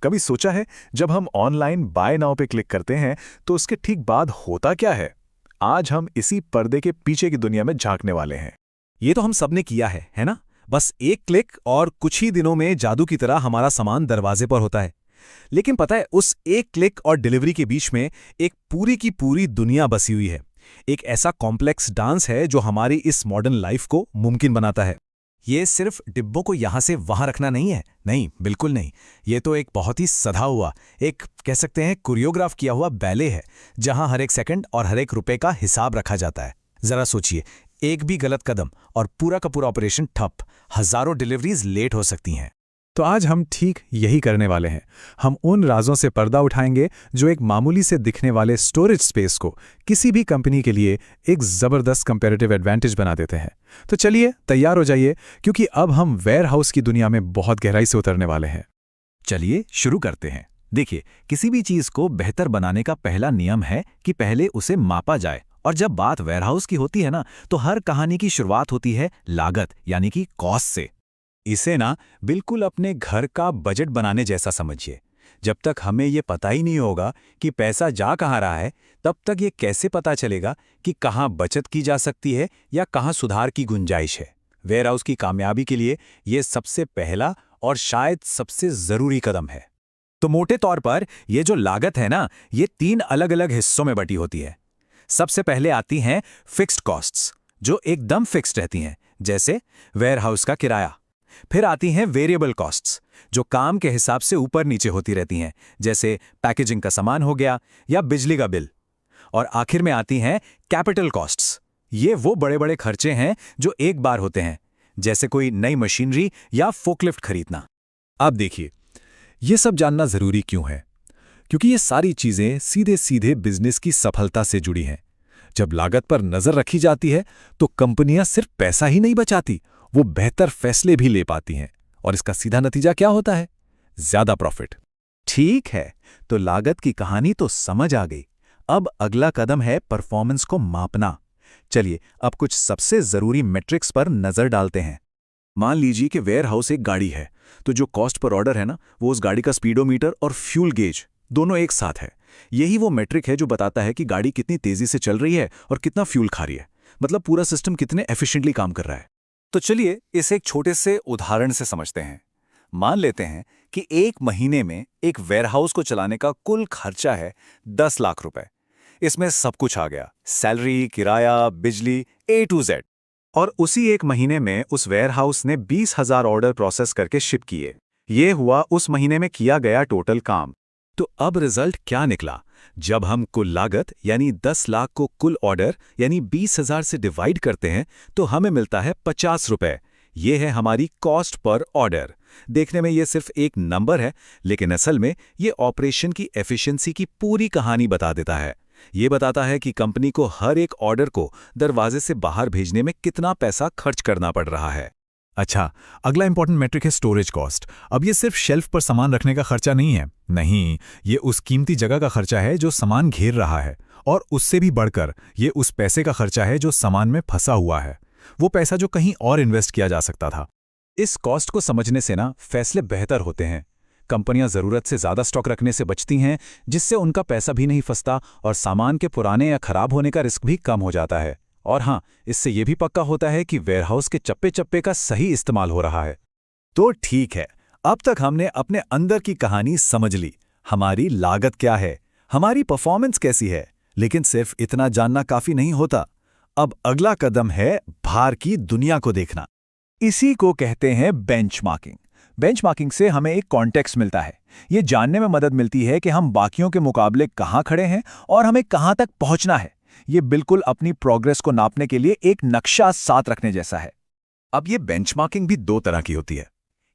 कभी सोचा है जब हम ऑनलाइन बाय नाउ पे क्लिक करते हैं तो उसके ठीक बाद होता क्या है? आज हम इसी पर्दे के पीछे की दुनिया में झांकने वाले हैं। ये तो हम सबने किया है ना? बस एक क्लिक और कुछ ही दिनों में जादू की तरह हमारा सामान दरवाजे पर होता है। लेकिन पता है, उस एक क्लिक और डिलीवरी के बीच में एक पूरी की पूरी दुनिया बसी हुई है। एक ऐसा कॉम्प्लेक्स डांस है जो हमारी इस मॉडर्न लाइफ को मुमकिन बनाता है। ये सिर्फ डिब्बों को यहां से वहां रखना नहीं है, नहीं, बिल्कुल नहीं। ये तो एक बहुत ही सधा हुआ, एक कह सकते हैं कोरियोग्राफ किया हुआ बैले है, जहां हर एक सेकंड और हर एक रुपए का हिसाब रखा जाता है। जरा सोचिए, एक भी गलत कदम और पूरा का पूरा ऑपरेशन ठप, हजारों डिलीवरीज लेट हो सकती हैं। तो आज हम ठीक यही करने वाले हैं। हम उन राजों से पर्दा उठाएंगे जो एक मामूली से दिखने वाले स्टोरेज स्पेस को किसी भी कंपनी के लिए एक जबरदस्त कंपैरेटिव एडवांटेज बना देते हैं। तो चलिए तैयार हो जाइए, क्योंकि अब हम वेयरहाउस की दुनिया में बहुत गहराई से उतरने वाले हैं। चलिए शुरू करते हैं। देखिए, किसी भी चीज को बेहतर बनाने का पहला नियम है कि पहले उसे मापा जाए। और जब बात वेयरहाउस की होती है ना, तो हर कहानी की शुरुआत होती है लागत यानी कि कॉस्ट से। इसे ना बिल्कुल अपने घर का बजट बनाने जैसा समझिए। जब तक हमें ये पता ही नहीं होगा कि पैसा जा कहाँ रहा है, तब तक ये कैसे पता चलेगा कि कहाँ बचत की जा सकती है या कहाँ सुधार की गुंजाइश है। वेयरहाउस की कामयाबी के लिए ये सबसे पहला और शायद सबसे जरूरी कदम है। तो मोटे तौर पर ये जो लागत है ना, ये 3 अलग अलग हिस्सों में बटी होती है। सबसे पहले आती हैं फिक्स्ड कॉस्ट्स, जो एकदम फिक्स्ड रहती हैं, जैसे वेयरहाउस का किराया। फिर आती हैं वेरिएबल कॉस्ट्स, जो काम के हिसाब से ऊपर नीचे होती रहती हैं, जैसे पैकेजिंग का सामान हो गया या बिजली का बिल। और आखिर में आती हैं कैपिटल कॉस्ट्स। ये वो बड़े बड़े खर्चे हैं जो एक बार होते हैं, जैसे कोई नई मशीनरी या फोकलिफ्ट खरीदना। अब देखिए, ये सब जानना जरूरी क्यों है? क्योंकि ये सारी चीजें सीधे सीधे बिजनेस की सफलता से जुड़ी हैं। जब लागत पर नजर रखी जाती है तो कंपनियां सिर्फ पैसा ही नहीं बचाती, वो बेहतर फैसले भी ले पाती हैं। और इसका सीधा नतीजा क्या होता है? ज्यादा प्रॉफिट। ठीक है, तो लागत की कहानी तो समझ आ गई। अब अगला कदम है परफॉर्मेंस को मापना। चलिए अब कुछ सबसे जरूरी मेट्रिक्स पर नजर डालते हैं। मान लीजिए कि वेयरहाउस एक गाड़ी है, तो जो कॉस्ट पर ऑर्डर है ना, वो उस गाड़ी का स्पीडोमीटर और फ्यूल गेज दोनों एक साथ है। यही वो मेट्रिक है जो बताता है कि गाड़ी कितनी तेजी से चल रही है और कितना फ्यूल खा रही है, मतलब पूरा सिस्टम कितने एफिशिएंटली काम कर रहा है। तो चलिए इसे एक छोटे से उदाहरण से समझते हैं। मान लेते हैं कि एक महीने में एक वेयरहाउस को चलाने का कुल खर्चा है 10 लाख रुपए। इसमें सब कुछ आ गया, सैलरी, किराया, बिजली, A to Z। और उसी एक महीने में उस वेयरहाउस ने 20,000 ऑर्डर प्रोसेस करके शिप किए। ये हुआ उस महीने में किया गया टोटल काम। तो अब रिजल्ट क्या निकला? जब हम कुल लागत यानी 10 लाख को कुल ऑर्डर यानी 20,000 से डिवाइड करते हैं तो हमें मिलता है 50 रुपए। ये है हमारी कॉस्ट पर ऑर्डर। देखने में ये सिर्फ एक नंबर है, लेकिन असल में ये ऑपरेशन की एफिशिएंसी की पूरी कहानी बता देता है। ये बताता है कि कंपनी को हर एक ऑर्डर को दरवाजे से बाहर भेजने में कितना पैसा खर्च करना पड़ रहा है। अच्छा, अगला इंपॉर्टेंट मैट्रिक है स्टोरेज कॉस्ट। अब ये सिर्फ शेल्फ पर सामान रखने का खर्चा नहीं है, नहीं, ये उस कीमती जगह का खर्चा है जो सामान घेर रहा है। और उससे भी बढ़कर ये उस पैसे का खर्चा है जो सामान में फंसा हुआ है, वो पैसा जो कहीं और इन्वेस्ट किया जा सकता था। इस कॉस्ट को समझने से ना फैसले बेहतर होते हैं। कंपनियां जरूरत से ज्यादा स्टॉक रखने से बचती हैं, जिससे उनका पैसा भी नहीं फंसता और सामान के पुराने या खराब होने का रिस्क भी कम हो जाता है। और हाँ, इससे यह भी पक्का होता है कि वेयरहाउस के चप्पे चप्पे का सही इस्तेमाल हो रहा है। तो ठीक है, अब तक हमने अपने अंदर की कहानी समझ ली। हमारी लागत क्या है, हमारी परफॉर्मेंस कैसी है, लेकिन सिर्फ इतना जानना काफी नहीं होता। अब अगला कदम है बाहर की दुनिया को देखना। इसी को कहते हैं बेंचमार्किंग। बेंचमार्किंग से हमें एक कॉन्टेक्स्ट मिलता है। ये जानने में मदद मिलती है कि हम बाकियों के मुकाबले कहाँ खड़े हैं और हमें कहाँ तक पहुंचना है। ये बिल्कुल अपनी प्रोग्रेस को नापने के लिए एक नक्शा साथ रखने जैसा है। अब ये बेंचमार्किंग भी 2 तरह की होती है।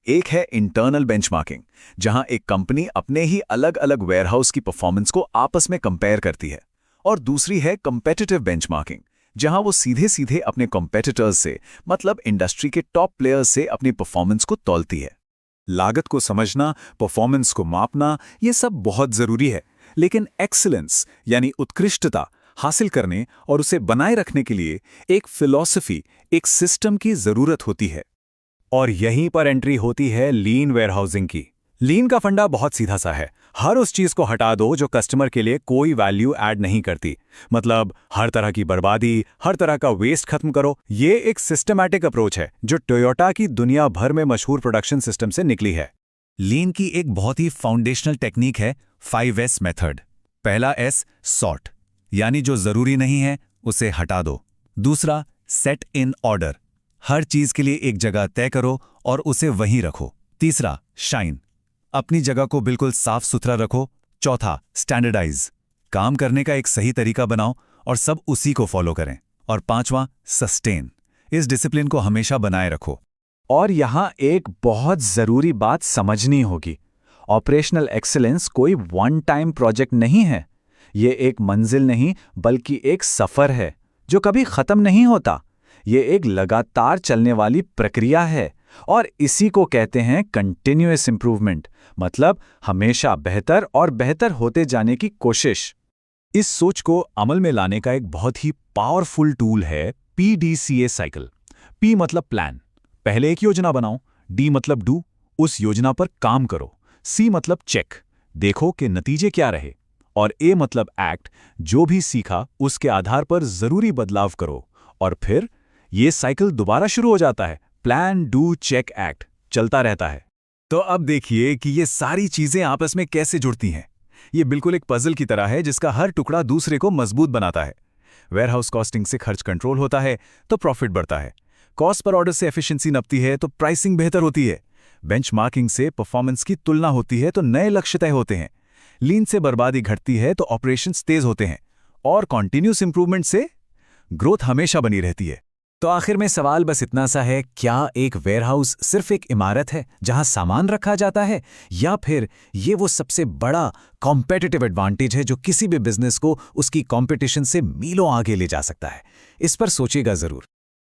एक है इंटरनल बेंचमार्किंग, जहां एक कंपनी अपने ही अलग अलग वेयरहाउस की परफॉर्मेंस को आपस में कंपेयर करती है। और दूसरी है कॉम्पिटिटिव बेंचमार्किंग, जहां वो सीधे सीधे अपने कॉम्पिटिटर्स से, मतलब इंडस्ट्री के टॉप प्लेयर्स से अपनी परफॉर्मेंस को तौलती है। लागत को समझना, परफॉर्मेंस को मापना, ये सब बहुत जरूरी है, लेकिन एक्सीलेंस यानी उत्कृष्टता हासिल करने और उसे बनाए रखने के लिए एक फिलॉसफी, एक सिस्टम की जरूरत होती है। और यहीं पर एंट्री होती है लीन वेयरहाउसिंग की। लीन का फंडा बहुत सीधा सा है। हर उस चीज को हटा दो जो कस्टमर के लिए कोई वैल्यू ऐड नहीं करती। मतलब हर तरह की बर्बादी, हर तरह का वेस्ट खत्म करो। ये एक सिस्टमैटिक अप्रोच है जो टोयोटा की दुनिया भर में मशहूर प्रोडक्शन सिस्टम से निकली है। लीन की एक बहुत ही फाउंडेशनल टेक्निक है 5S मेथड। पहला S सॉर्ट, यानी जो जरूरी नहीं है उसे हटा दो। दूसरा सेट इन ऑर्डर, हर चीज के लिए एक जगह तय करो और उसे वहीं रखो। तीसरा शाइन, अपनी जगह को बिल्कुल साफ सुथरा रखो। चौथा स्टैंडर्डाइज, काम करने का एक सही तरीका बनाओ और सब उसी को फॉलो करें। और पांचवां सस्टेन, इस डिसिप्लिन को हमेशा बनाए रखो। और यहाँ एक बहुत ज़रूरी बात समझनी होगी। ऑपरेशनल एक्सीलेंस कोई वन टाइम प्रोजेक्ट नहीं है। ये एक मंजिल नहीं बल्कि एक सफ़र है जो कभी ख़त्म नहीं होता। ये एक लगातार चलने वाली प्रक्रिया है और इसी को कहते हैं कंटिन्यूअस इंप्रूवमेंट, मतलब हमेशा बेहतर और बेहतर होते जाने की कोशिश। इस सोच को अमल में लाने का एक बहुत ही पावरफुल टूल है PDCA साइकिल। P मतलब प्लान, पहले एक योजना बनाओ। D मतलब डू, उस योजना पर काम करो। C मतलब चेक, देखो कि नतीजे क्या रहे। और A मतलब एक्ट, जो भी सीखा उसके आधार पर जरूरी बदलाव करो। और फिर ये साइकिल दोबारा शुरू हो जाता है। प्लान, डू, चेक, एक्ट चलता रहता है। तो अब देखिए कि ये सारी चीजें आपस में कैसे जुड़ती हैं। ये बिल्कुल एक पजल की तरह है जिसका हर टुकड़ा दूसरे को मजबूत बनाता है। वेयरहाउस कॉस्टिंग से खर्च कंट्रोल होता है तो प्रॉफिट बढ़ता है। कॉस्ट पर ऑर्डर से एफिशिएंसी नपती है तो प्राइसिंग बेहतर होती है। बेंचमार्किंग से परफॉर्मेंस की तुलना होती है तो नए लक्ष्य तय होते हैं। लीन से बर्बादी घटती है तो ऑपरेशंस तेज होते हैं। और कॉन्टिन्यूस इंप्रूवमेंट से ग्रोथ हमेशा बनी रहती है। तो आखिर में सवाल बस इतना सा है, क्या एक वेयरहाउस सिर्फ एक इमारत है जहां सामान रखा जाता है, या फिर ये वो सबसे बड़ा कॉम्पिटिटिव एडवांटेज है जो किसी भी बिजनेस को उसकी कंपटीशन से मीलों आगे ले जा सकता है? इस पर सोचिएगा जरूर।